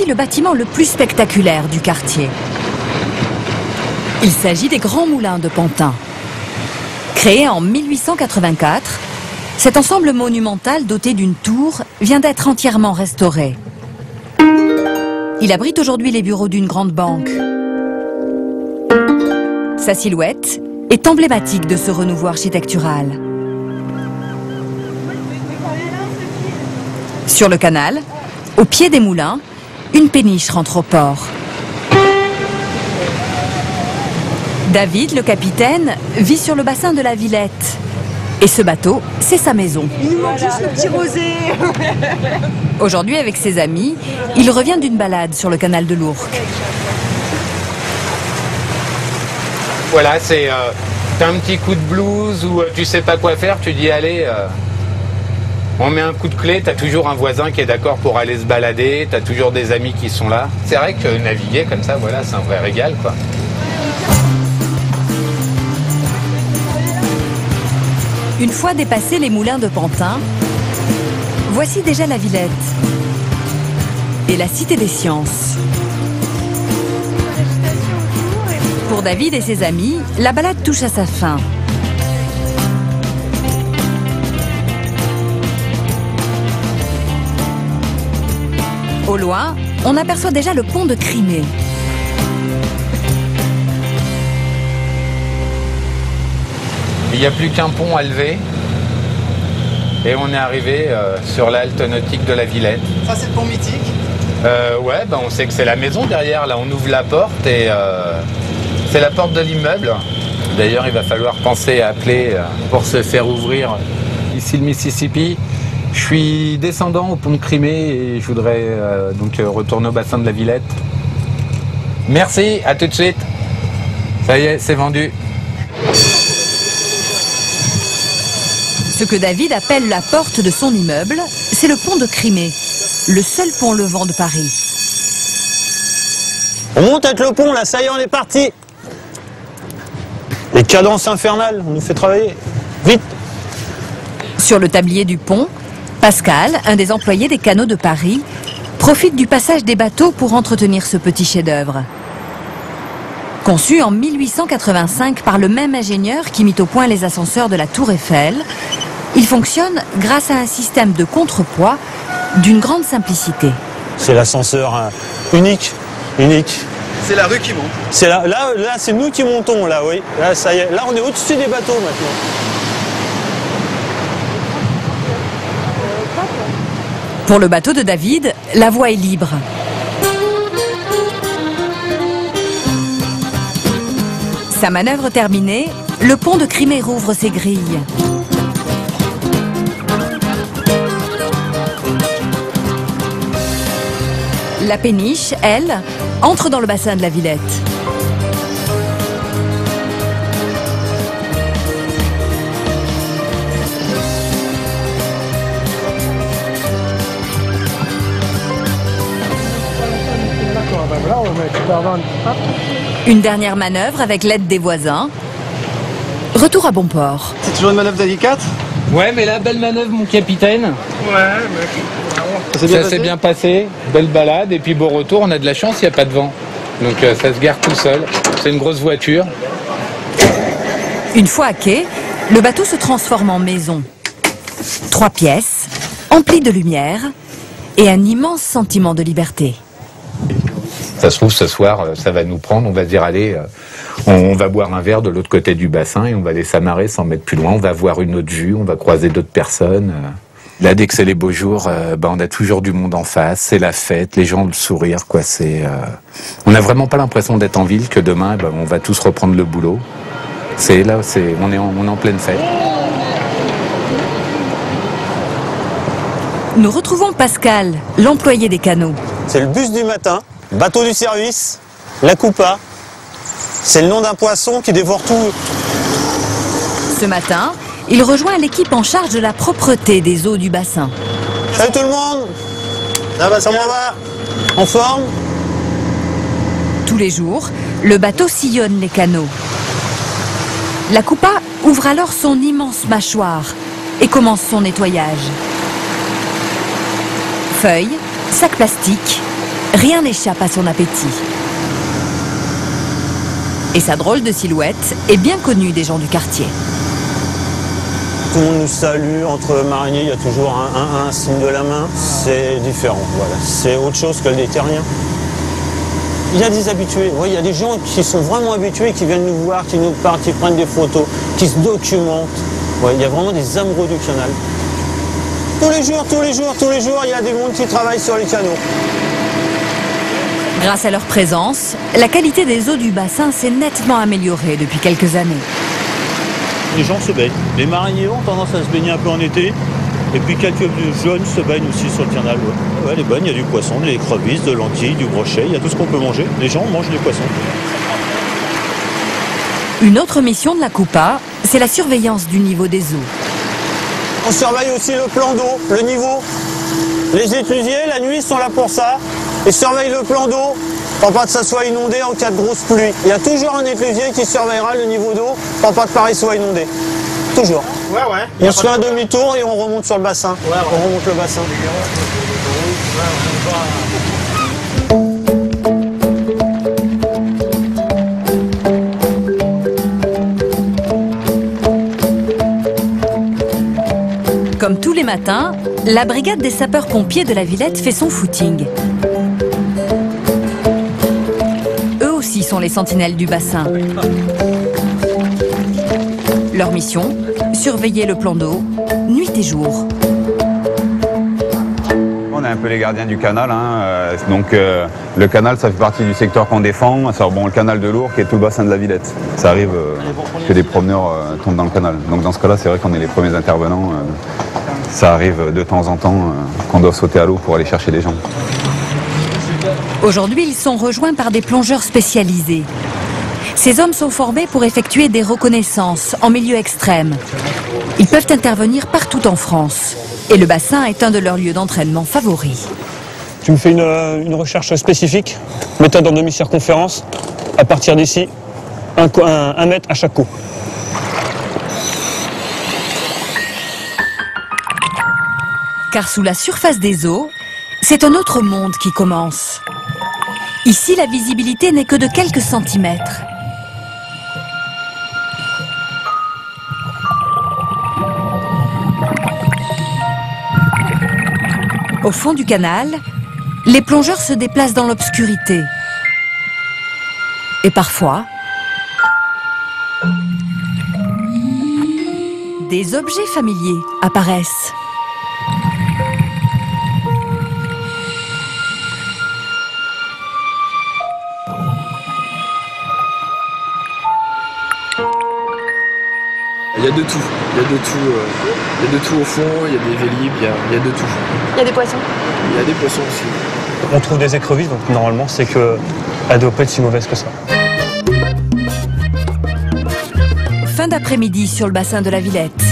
Voici le bâtiment le plus spectaculaire du quartier. Il s'agit des Grands Moulins de Pantin. Créé en 1884, cet ensemble monumental doté d'une tour vient d'être entièrement restauré. Il abrite aujourd'hui les bureaux d'une grande banque. Sa silhouette est emblématique de ce renouveau architectural. Sur le canal, au pied des moulins, une péniche rentre au port. David, le capitaine, vit sur le bassin de la Villette. Et ce bateau, c'est sa maison. Il nous manque juste le petit rosé. Aujourd'hui, avec ses amis, il revient d'une balade sur le canal de l'Ourcq. Voilà, t'as un petit coup de blues ou tu sais pas quoi faire, tu dis allez, on met un coup de clé, t'as toujours un voisin qui est d'accord pour aller se balader, t'as toujours des amis qui sont là. C'est vrai que naviguer comme ça, voilà, c'est un vrai régal, quoi. Une fois dépassés les moulins de Pantin, voici déjà la Villette et la Cité des Sciences. Pour David et ses amis, la balade touche à sa fin. Au loin, on aperçoit déjà le pont de Crimée. Il n'y a plus qu'un pont à lever et on est arrivé sur la halte nautique de la Villette. Ça c'est le pont mythique. Ouais, on sait que c'est la maison derrière, là on ouvre la porte et c'est la porte de l'immeuble. D'ailleurs il va falloir penser à appeler pour se faire ouvrir. Ici le Mississippi, je suis descendant au pont de Crimée et je voudrais donc retourner au bassin de la Villette. Merci, à tout de suite. Ça y est, c'est vendu. Ce que David appelle la porte de son immeuble, c'est le pont de Crimée, le seul pont levant de Paris. On monte avec le pont là, ça y est, on est parti. Les cadences infernales, on nous fait travailler. Vite. Sur le tablier du pont, Pascal, un des employés des canaux de Paris, profite du passage des bateaux pour entretenir ce petit chef-d'œuvre. Conçu en 1885 par le même ingénieur qui mit au point les ascenseurs de la Tour Eiffel, il fonctionne grâce à un système de contrepoids d'une grande simplicité. C'est l'ascenseur unique. C'est la rue qui monte. C'est là c'est nous qui montons là, oui. Là, ça y est. Là on est au-dessus des bateaux maintenant. Pour le bateau de David, la voie est libre. Sa manœuvre terminée, le pont de Crimée rouvre ses grilles. La péniche, elle, entre dans le bassin de la Villette. Une dernière manœuvre avec l'aide des voisins. Retour à bon port. C'est toujours une manœuvre délicate. Ouais, mais la belle manœuvre, mon capitaine. Ça s'est bien passé, belle balade, et puis beau retour, on a de la chance, il n'y a pas de vent. Donc ça se gare tout seul, c'est une grosse voiture. Une fois à quai, le bateau se transforme en maison. 3 pièces, emplies de lumière, et un immense sentiment de liberté. Ça se trouve, ce soir, ça va nous prendre, on va se dire, allez, on va boire un verre de l'autre côté du bassin, et on va aller s'amarrer 100 mètres plus loin, on va voir une autre vue, on va croiser d'autres personnes. Là, dès que c'est les beaux jours, on a toujours du monde en face, c'est la fête, les gens ont le sourire, quoi. On n'a vraiment pas l'impression d'être en ville, que demain, on va tous reprendre le boulot. On est en pleine fête. Nous retrouvons Pascal, l'employé des canaux. C'est le bus du matin, bateau du service, la coupa. C'est le nom d'un poisson qui dévore tout. Ce matin, il rejoint l'équipe en charge de la propreté des eaux du bassin. Salut tout le monde. Ça va. En forme. Tous les jours, le bateau sillonne les canaux. La coupa ouvre alors son immense mâchoire et commence son nettoyage. Feuilles, sacs plastiques, rien n'échappe à son appétit. Et sa drôle de silhouette est bien connue des gens du quartier. Tout le monde nous salue, entre mariniers, il y a toujours un signe de la main. C'est différent, voilà. C'est autre chose que le terrien. Il y a des habitués, oui, il y a des gens qui sont vraiment habitués, qui viennent nous voir, qui nous parlent, qui prennent des photos, qui se documentent. Ouais, il y a vraiment des amoureux du canal. Tous les jours, il y a des mondes qui travaillent sur les canaux. Grâce à leur présence, la qualité des eaux du bassin s'est nettement améliorée depuis quelques années. Les gens se baignent. Les mariniers ont tendance à se baigner un peu en été. Et puis quelques jeunes se baignent aussi sur le canal. Ouais, les baignent, il y a du poisson, des crevisses, de lentilles, du brochet, il y a tout ce qu'on peut manger. Les gens mangent des poissons. Une autre mission de la Coupa, c'est la surveillance du niveau des eaux. On surveille aussi le plan d'eau, le niveau. Les éclusiers, la nuit, sont là pour ça. Ils surveillent le plan d'eau pour pas que ça soit inondé en cas de grosse pluie. Il y a toujours un éclusier qui surveillera le niveau d'eau pour pas que Paris soit inondé. Toujours. Ouais. On se fait un demi-tour et on remonte sur le bassin. Ouais. On remonte le bassin. Comme tous les matins, la brigade des sapeurs-pompiers de la Villette fait son footing. Eux aussi sont les sentinelles du bassin. Leur mission, surveiller le plan d'eau, nuit et jour. On est un peu les gardiens du canal, hein. Le canal, ça fait partie du secteur qu'on défend. Le canal de l'Ourcq et tout le bassin de la Villette. Ça arrive que des promeneurs tombent dans le canal. Donc dans ce cas-là, c'est vrai qu'on est les premiers intervenants. Ça arrive de temps en temps qu'on doit sauter à l'eau pour aller chercher les gens. Aujourd'hui, ils sont rejoints par des plongeurs spécialisés. Ces hommes sont formés pour effectuer des reconnaissances en milieu extrême. Ils peuvent intervenir partout en France. Et le bassin est un de leurs lieux d'entraînement favoris. Tu me fais une recherche spécifique, méthode en demi-circonférence, à partir d'ici, un mètre à chaque coup. Car sous la surface des eaux, c'est un autre monde qui commence. Ici, la visibilité n'est que de quelques centimètres. Au fond du canal, les plongeurs se déplacent dans l'obscurité. Et parfois, des objets familiers apparaissent. Il y a de tout, il y a de tout au fond, il y a des vélib, il y a de tout. Il y a des poissons? Il y a des poissons aussi. On trouve des écrevisses, donc normalement c'est qu'elle ne doit pas être si mauvaise que ça. Fin d'après-midi sur le bassin de la Villette.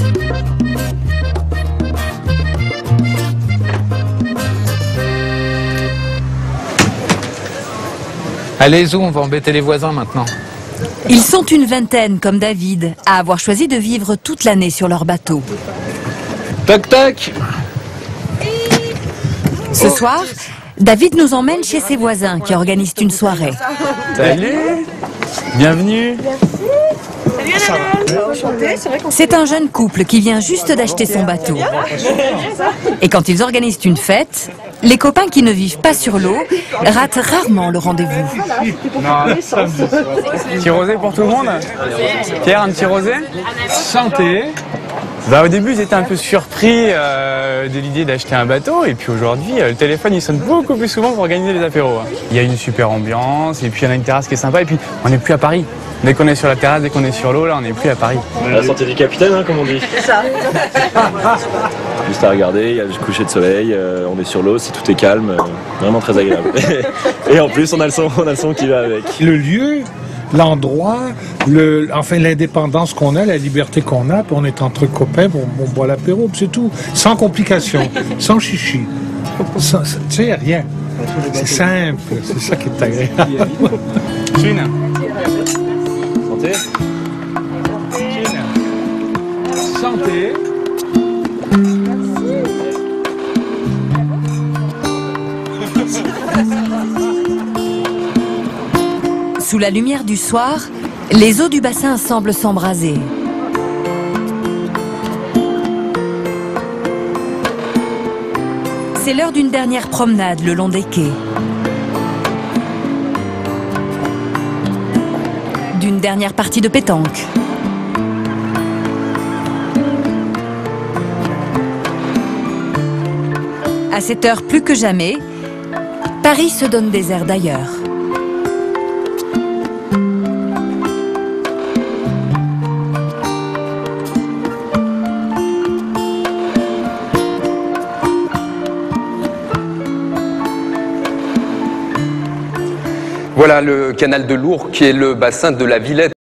Allez, Zou, on va embêter les voisins maintenant. Ils sont une vingtaine, comme David, à avoir choisi de vivre toute l'année sur leur bateau. Toc toc. Ce soir, David nous emmène chez ses voisins qui organisent une soirée. Salut. Bienvenue. C'est un jeune couple qui vient juste d'acheter son bateau. Et quand ils organisent une fête, les copains qui ne vivent pas sur l'eau ratent rarement le rendez-vous. Petit rosé pour tout le monde. Pierre, un petit rosé. Santé. Au début, j'étais un peu surpris de l'idée d'acheter un bateau. Et puis aujourd'hui, le téléphone, il sonne beaucoup plus souvent pour organiser les apéros. Il y a une super ambiance. Et puis, il y en a une terrasse qui est sympa. Et puis, on n'est plus à Paris. Dès qu'on est sur la terrasse, dès qu'on est sur l'eau, là, on n'est plus à Paris. La santé du capitaine, hein, comme on dit. C'est ça. Juste à regarder, il y a le coucher de soleil, on est sur l'eau, si tout est calme, vraiment très agréable. Et en plus, on a le son qui va avec. Le lieu, l'endroit, l'indépendance qu'on a, la liberté qu'on a, puis on est entre copains, on boit l'apéro, c'est tout. Sans complications, sans chichi. Tu sais, rien. C'est simple, c'est ça qui est agréable. Chine. Santé. Chine. Santé. Sous la lumière du soir, les eaux du bassin semblent s'embraser. C'est l'heure d'une dernière promenade le long des quais. D'une dernière partie de pétanque. À cette heure plus que jamais, Paris se donne des airs d'ailleurs. Voilà le canal de Lourdes qui est le bassin de la Villette.